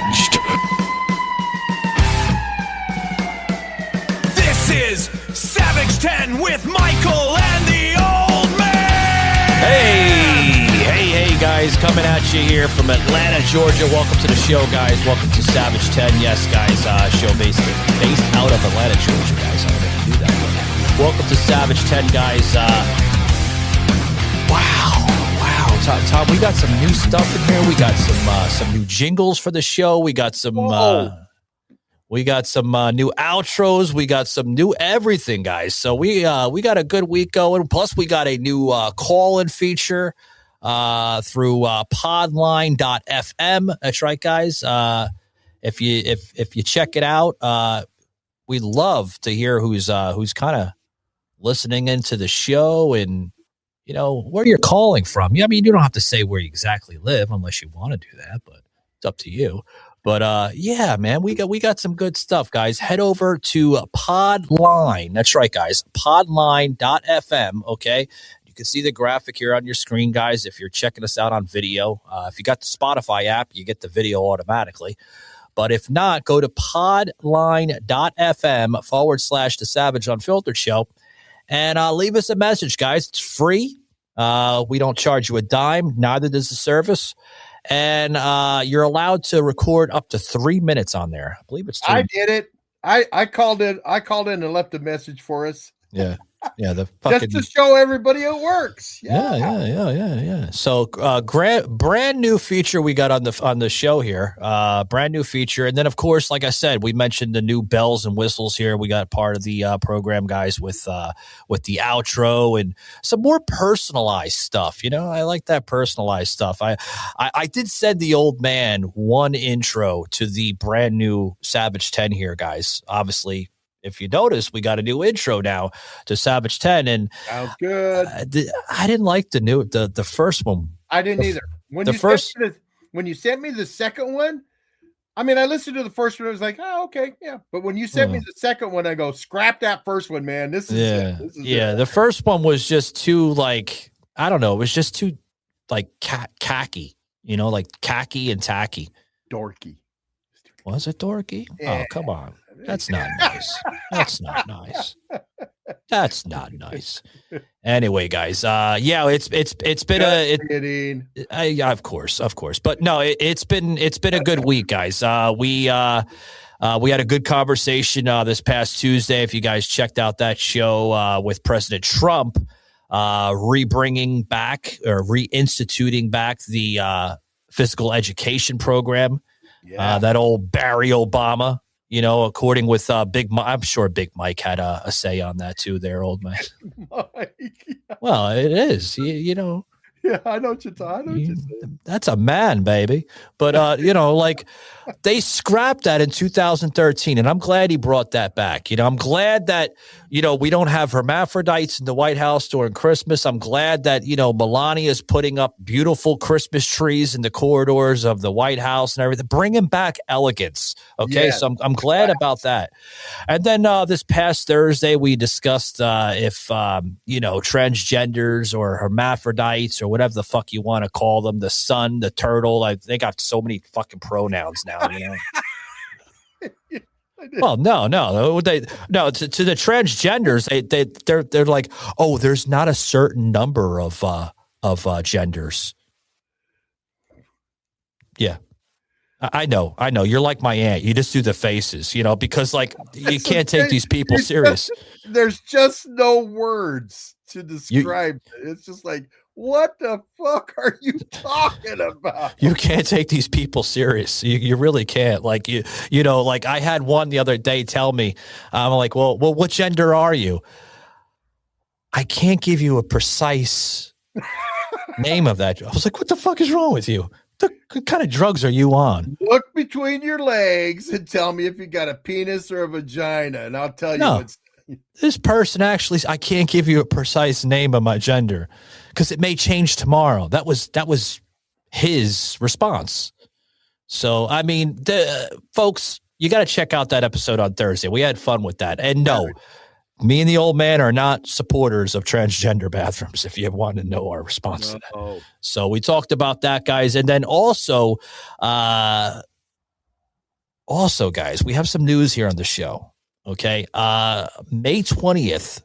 unhinged. This is Savaged10 with Michael and the Old Man. Hey, guys, coming at you here from Atlanta, Georgia. Welcome to the show, guys. Welcome to Savaged10. Yes, guys, show based out of Atlanta, Georgia, guys. I don't know if you do that. Welcome to Savaged10, guys. Wow, Tom, we got some new stuff in here. We got some new jingles for the show. We got some new outros. We got some new everything, guys. So we got a good week going. Plus, we got a new call-in feature through podline.fm. That's right, guys. If you check it out, we'd love to hear who's kind of listening into the show and, you know, where you're calling from. I mean, you don't have to say where you exactly live unless you want to do that, but it's up to you. But yeah, man, we got some good stuff, guys. Head over to Podline. That's right, guys. Podline.fm. Okay. You can see the graphic here on your screen, guys. If you're checking us out on video, if you got the Spotify app, you get the video automatically. But if not, go to podline.fm/The Savage Unfiltered Show and leave us a message, guys. It's free. We don't charge you a dime. Neither does the service. And you're allowed to record up to 3 minutes on there. I believe it's 3 I did it. I called in and left a message for us. Yeah. Yeah, the fucking, just to show everybody it works. Yeah. So, brand new feature we got on the show here. Brand new feature, and then of course, like I said, we mentioned the new bells and whistles here. We got part of the program, guys, with the outro and some more personalized stuff. You know, I like that personalized stuff. I did send the old man one intro to the brand new Savage10 here, guys. Obviously, if you notice, we got a new intro now to Savage10, and sounds good. I didn't like the first one. I didn't either. When you sent me the second one, I mean, I listened to the first one. I was like, oh, okay, yeah. But when you sent me the second one, I go, scrap that first one, man. This is it. The first one was just too, like, I don't know. It was just too like khaki, you know, like khaki and tacky. Dorky. Was it dorky? Yeah. Oh, come on. That's not nice. That's not nice. That's not nice. Anyway, guys, it's been of course, but no, it's been a good week, guys. We had a good conversation this past Tuesday. If you guys checked out that show with President Trump, reinstituting back the physical education program. Yeah. That old Barry Obama. You know, according with Big Mike, I'm sure Big Mike had a say on that too there, old man. Mike, yeah. Well, it is. You know. Yeah, I know what you're saying. That's a man, baby. But, you know, like they scrapped that in 2013, and I'm glad he brought that back. You know, I'm glad that, you know, we don't have hermaphrodites in the White House during Christmas. I'm glad that, you know, Melania is putting up beautiful Christmas trees in the corridors of the White House and everything, bringing back elegance. Okay, yeah. So I'm glad about that. And then this past Thursday, we discussed if, you know, transgenders or hermaphrodites or whatever the fuck you want to call them, the sun, the turtle. They got so many fucking pronouns now, you know. Well, no. To the transgenders, they're like, oh, there's not a certain number of genders. Yeah. I know. You're like my aunt. You just do the faces, you know, because like you can't take these people serious. There's just no words to describe it. It's just like, what the fuck are you talking about? You can't take these people serious. You really can't. Like you know, like I had one the other day tell me, I'm like, well, what gender are you? I can't give you a precise name of that. I was like, what the fuck is wrong with you? What kind of drugs are you on? Look between your legs and tell me if you got a penis or a vagina, and I'll tell you what's. This person actually, I can't give you a precise name of my gender because it may change tomorrow. That was his response. So, I mean, folks, you got to check out that episode on Thursday. We had fun with that. And no, me and the old man are not supporters of transgender bathrooms, if you want to know our response to that. So we talked about that, guys. And then also, Also, guys, we have some news here on the show. Okay. May 20th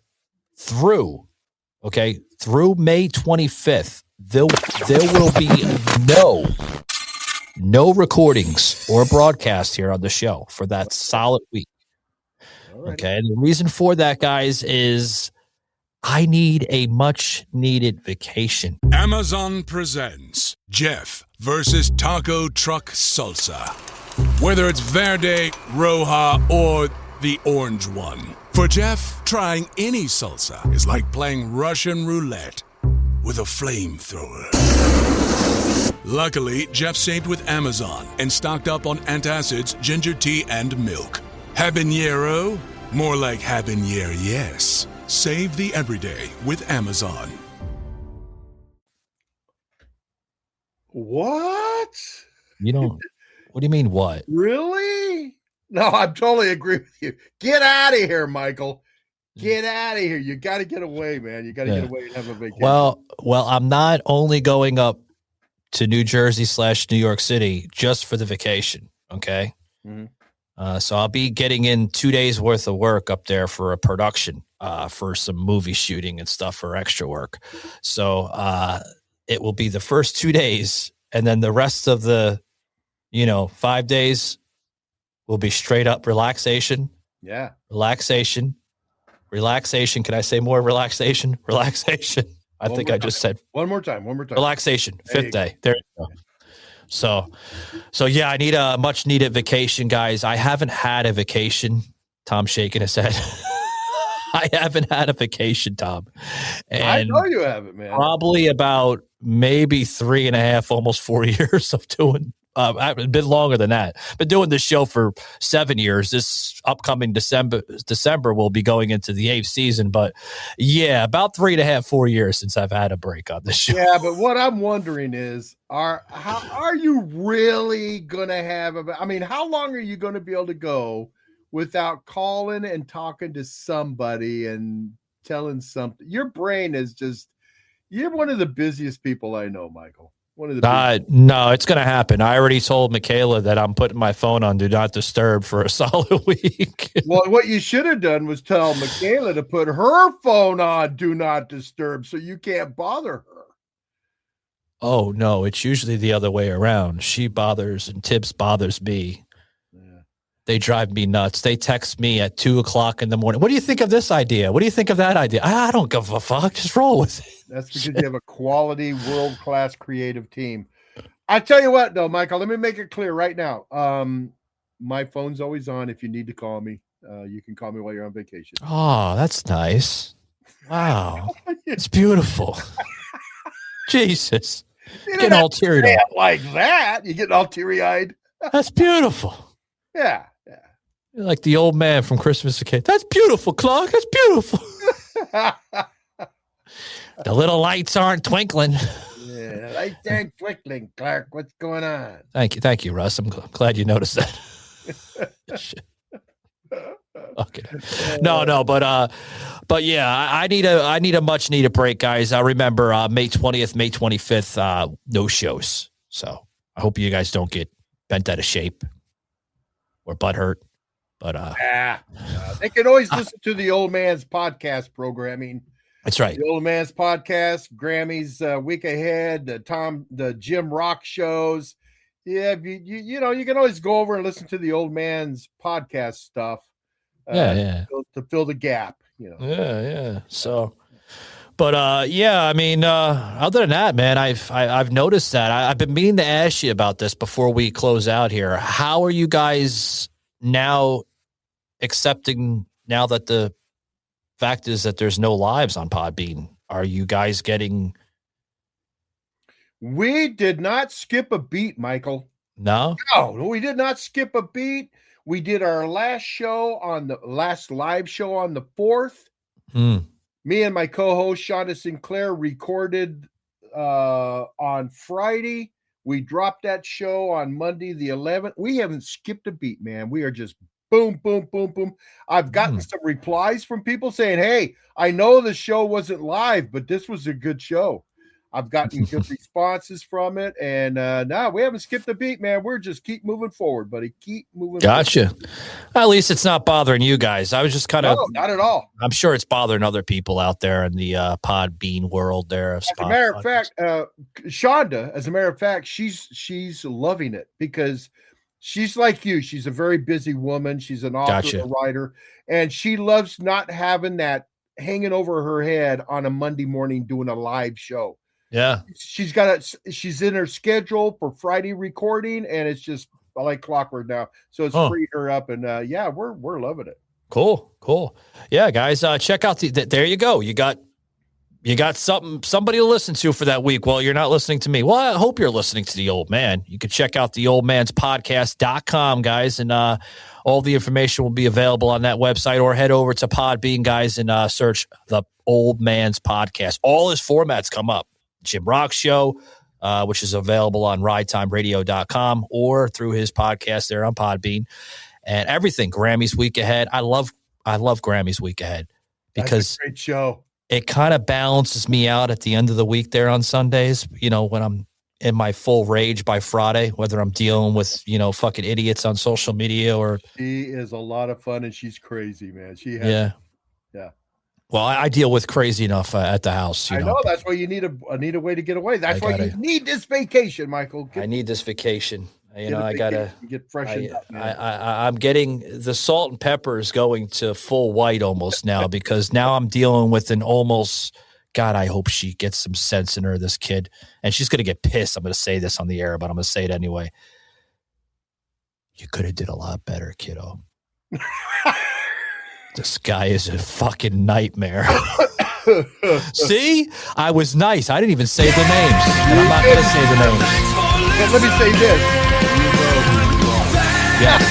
through May 25th, there will be no recordings or broadcasts here on the show for that solid week. Okay. And the reason for that, guys, is I need a much needed vacation. Amazon presents Jeff versus Taco Truck Salsa. Whether it's Verde, Roja, or the orange one. For Jeff, trying any salsa is like playing Russian roulette with a flamethrower. Luckily, Jeff saved with Amazon and stocked up on antacids, ginger tea, and milk. Habanero? More like habanero, yes. Save the everyday with Amazon. What? You don't. What do you mean, what? Really? No, I totally agree with you. Get out of here, Michael. Get out of here. You got to get away, man. You got to get away and have a vacation. Well, I'm not only going up to New Jersey / New York City just for the vacation. Okay. Mm-hmm. So I'll be getting in 2 days worth of work up there for a production, for some movie shooting and stuff for extra work. So it will be the first 2 days, and then the rest of the 5 days will be straight up relaxation. Yeah. Relaxation. Can I say more? Relaxation. I think I just said one more time. Relaxation. Fifth day. There you go. So yeah, I need a much needed vacation, guys. I haven't had a vacation. Tom's shaking his head. I haven't had a vacation, Tom. And I know you haven't, man. Probably about maybe 3.5, almost 4 years of doing. A bit longer than that. Been doing this show for 7 years. This upcoming December will be going into the 8th season. But yeah, about 3.5, 4 years since I've had a break on this show. Yeah, but what I'm wondering is, how are you really gonna have? How long are you gonna be able to go without calling and talking to somebody and telling something? Your brain is just—you're one of the busiest people I know, Michael. No, it's going to happen. I already told Michaela that I'm putting my phone on Do Not Disturb for a solid week. Well, what you should have done was tell Michaela to put her phone on Do Not Disturb so you can't bother her. Oh, no, it's usually the other way around. She bothers and Tibbs bothers me. Yeah. They drive me nuts. They text me at 2:00 in the morning. What do you think of this idea? What do you think of that idea? I don't give a fuck. Just roll with it. That's because you have a quality, world-class creative team. I tell you what, though, Michael, let me make it clear right now. My phone's always on. If you need to call me, you can call me while you're on vacation. Oh, that's nice. Wow. It's beautiful. Jesus. You getting all teary-eyed. Like that. You getting all teary-eyed. That's beautiful. Yeah. You're like the old man from Christmas Vacation. That's beautiful, Clark. That's beautiful. The little lights aren't twinkling. Yeah, lights aren't twinkling, Clark. What's going on? Thank you, Russ. I'm glad you noticed that. Okay. No, but yeah, I need a much needed break, guys. I remember May 20th, May 25th, no shows. So I hope you guys don't get bent out of shape or butthurt. But they can always listen to the Old Man's podcast programming. That's right. The Old Man's podcast, Grammy's Week Ahead, the Jim Rock shows. Yeah, you can always go over and listen to the Old Man's podcast stuff. To fill the gap. Yeah. So, but other than that, man, I've noticed that I've been meaning to ask you about this before we close out here. How are you guys now accepting now that the fact is that there's no lives on Podbean? Are you guys getting? We did not skip a beat, Michael. No, we did not skip a beat. We did our last live show on the 4th. Me and my co-host Shonda Sinclair recorded on Friday. We dropped that show on Monday the 11th. We haven't skipped a beat, man. We are just boom, boom, boom, boom. I've gotten some replies from people saying, hey, I know the show wasn't live, but this was a good show. I've gotten good responses from it, and no, we haven't skipped a beat, man. We're just keep moving forward, buddy. Keep moving. Gotcha. Forward. At least it's not bothering you guys. I was just kind of not at all. I'm sure it's bothering other people out there in the Podbean world. There, as a matter of fact, Shonda. As a matter of fact, she's loving it because she's like you. She's a very busy woman. She's an author, a writer, and she loves not having that hanging over her head on a Monday morning doing a live show. Yeah, she's in her schedule for Friday recording, and it's just like clockwork now. So it's freed her up, and yeah, we're loving it. Cool. Yeah, guys, check out there you go. You got somebody to listen to for that week. Well, you're not listening to me. Well, I hope you're listening to the old man. You can check out the oldmanspodcast.com, guys, and all the information will be available on that website, or head over to Podbean, guys, and search the Old Man's Podcast. All his formats come up. Jim Rock's show, which is available on ridetimeradio.com or through his podcast there on Podbean, and everything. Grammys week ahead. I love Grammys week ahead because that's a great show. It kind of balances me out at the end of the week there on Sundays, when I'm in my full rage by Friday, whether I'm dealing with, fucking idiots on social media or. She is a lot of fun and she's crazy, man. Yeah. Well, I deal with crazy enough at the house. I know that's why you need a way to get away. That's why you need this vacation, Michael. I need this vacation. I gotta get freshened up, man. I'm getting the salt and pepper is going to full white almost now because now I'm dealing with an almost. God, I hope she gets some sense in her. This kid, and she's gonna get pissed. I'm gonna say this on the air, but I'm gonna say it anyway. You could have did a lot better, kiddo. This guy is a fucking nightmare. See? I was nice. I didn't even say the names. And I'm not going to say the names. But let me say this. Yes.